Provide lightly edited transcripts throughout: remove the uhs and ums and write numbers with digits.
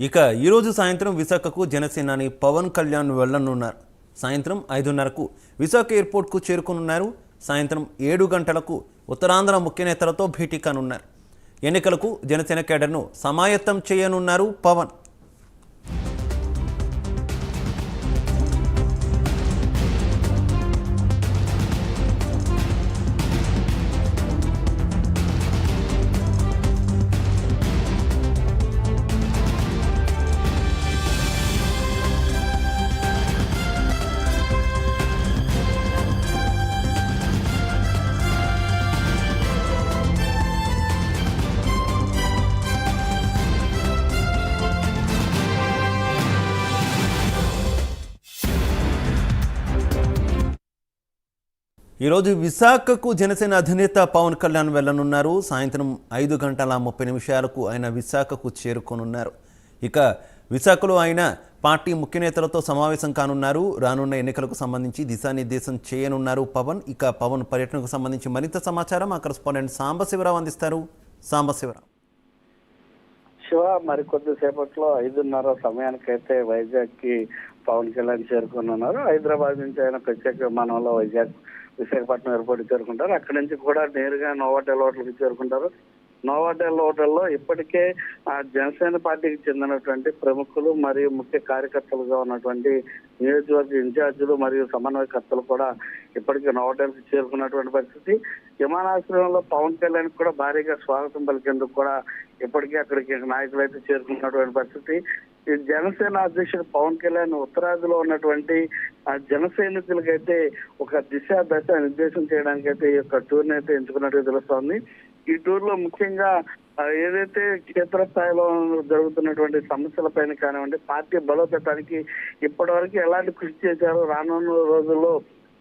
ఇక ఈరోజు సాయంత్రం విశాఖకు జనసేనాని పవన్ కళ్యాణ్ వెళ్లనున్నారు. సాయంత్రం 5:30కు విశాఖ ఎయిర్పోర్ట్కు చేరుకునున్నారు. సాయంత్రం 7 గంటలకు ఉత్తరాంధ్ర ముఖ్య నేతలతో భేటీ కానున్నారు. ఎన్నికలకు జనసేన కేడర్ను సమాయత్తం చేయనున్నారు పవన్. ఈరోజు విశాఖకు జనసేన అధినేత పవన్ కళ్యాణ్ వెళ్లనున్నారు. సాయంత్రం 5:30 ఆయన విశాఖకు చేరుకోనున్నారు. ఇక విశాఖలో ఆయన పార్టీ ముఖ్య నేతలతో సమావేశం కానున్నారు. రానున్న ఎన్నికలకు సంబంధించి దిశానిర్దేశం చేయనున్నారు పవన్. ఇక పవన్ పర్యటనకు సంబంధించి మరింత సమాచారం మా కరెస్పాండెంట్ సాంబశివరావు అందిస్తారు. సాంబశివరావు. శివ, మరికొద్దిసేపట్లో 5:30 సమయానికైతే వైజాగ్కి పవన్ కళ్యాణ్ చేరుకున్నారు. హైదరాబాద్ నుంచి ఆయన ప్రత్యేక విమానంలో విశాఖపట్నం ఎయిర్పోర్ట్ చేరుకుంటారు. అక్కడి నుంచి కూడా నేరుగా నోవాటెల్ హోటల్కి చేరుకుంటారు. నోవాటెల్ హోటల్లో ఇప్పటికే జనసేన పార్టీకి చెందినటువంటి ప్రముఖులు మరియు ముఖ్య కార్యకర్తలుగా ఉన్నటువంటి నియోజకవర్గ ఇన్ఛార్జీలు మరియు సమన్వయకర్తలు కూడా ఇప్పటికే నోవాటెల్కి చేరుకున్నటువంటి పరిస్థితి. విమానాశ్రయంలో పవన్ కళ్యాణ్ కూడా భారీగా స్వాగతం పలికేందుకు కూడా ఇప్పటికే అక్కడికి నాయకులు అయితే చేరుకున్నటువంటి పరిస్థితి. ఈ జనసేన అధ్యక్షుడు పవన్ కళ్యాణ్ ఉత్తరాదిలో ఉన్నటువంటి జన సైనికులకైతే ఒక దశ నిర్దేశం చేయడానికి అయితే ఈ యొక్క టూర్ని అయితే ఎంచుకున్నట్టుగా తెలుస్తోంది. ఈ టూర్ లో ముఖ్యంగా ఏదైతే క్షేత్రస్థాయిలో జరుగుతున్నటువంటి సమస్యలపైన కానివ్వండి, పార్టీ బలోపేతానికి ఇప్పటి వరకు ఎలాంటి కృషి చేశారో, రానున్న రోజుల్లో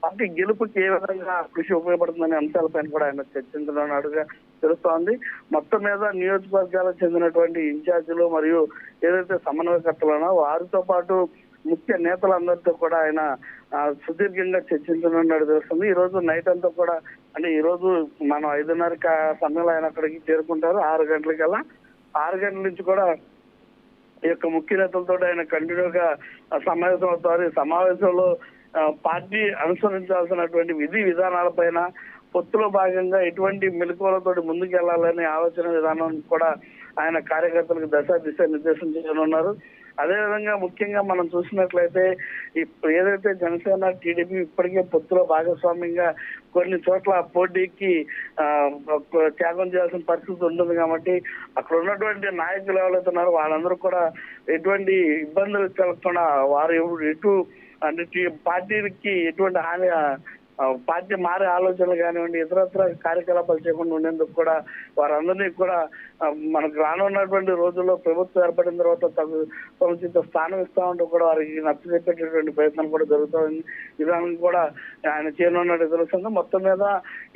పార్టీ గెలుపుకి ఏ విధంగా కృషి ఉపయోగపడుతుందనే అంశాలపైన కూడా ఆయన చర్చించనున్నట్టుగా తెలుస్తోంది. మొత్తం మీద నియోజకవర్గాలకు చెందినటువంటి ఇన్ఛార్జీలు మరియు ఏదైతే సమన్వయకర్తలునో వారితో పాటు ముఖ్య నేతలందరితో కూడా ఆయన సుదీర్ఘంగా చర్చించనున్నట్టు తెలుస్తుంది. ఈ రోజు నైట్ అంతా కూడా, అంటే ఈ రోజు మనం 5:30 సమయంలో ఆయన అక్కడికి చేరుకుంటారు. 6 గంటలకల్లా 6 గంటల నుంచి కూడా ఈ యొక్క ముఖ్య నేతలతో ఆయన కంటిన్యూగా సమావేశం అవుతారు. ఈ సమావేశంలో పార్టీ అనుసరించాల్సినటువంటి విధి విధానాలపైన, పొత్తులో భాగంగా ఎటువంటి మెలకువలతో ముందుకెళ్లాలనే ఆలోచన విధానం కూడా ఆయన కార్యకర్తలకు దిశ నిర్దేశం చేయనున్నారు. అదేవిధంగా ముఖ్యంగా మనం చూసినట్లయితే ఏదైతే జనసేన టీడీపీ ఇప్పటికే పొత్తులో భాగస్వామ్యంగా కొన్ని చోట్ల పోటీకి త్యాగం చేయాల్సిన పరిస్థితి ఉంటుంది. కాబట్టి అక్కడ ఉన్నటువంటి నాయకులు ఎవరైతే ఉన్నారో వాళ్ళందరూ కూడా ఎటువంటి ఇబ్బందులు కలగకుండా వారు ఎటు అంటే పార్టీకి ఎటువంటి హాని, పార్టీ మారే ఆలోచనలు కానివ్వండి, ఇతరత్ర కార్యకలాపాలు చేయకుండా ఉండేందుకు కూడా వారందరినీ కూడా మనకు రానున్నటువంటి రోజుల్లో ప్రభుత్వం ఏర్పడిన తర్వాత సముచిత స్థానం ఇస్తామంటూ కూడా వారికి నచ్చజెప్పేటటువంటి ప్రయత్నం కూడా జరుగుతుంది. విధానం కూడా ఆయన చేయనున్నట్టు తెలుస్తుంది. మొత్తం మీద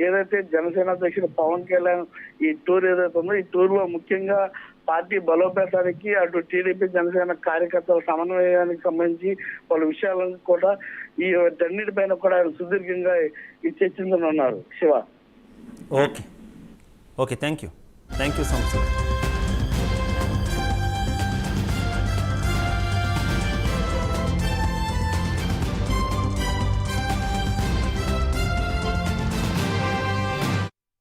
ఏదైతే జనసేన అధ్యక్షుడు పవన్ కళ్యాణ్ ఈ టూర్ ఏదైతే ఉందో, ఈ టూర్ లో ముఖ్యంగా పార్టీ బలోపేతానికి, అటు టీడీపీ జనసేన కార్యకర్తల సమన్వయానికి సంబంధించి పలు విషయాలను కూడా ఈ అన్నిటిపైన కూడా ఆయన సుదీర్ఘంగా చర్చించనున్నారు. శివ. ఓకే థ్యాంక్ యూ సంస్థ.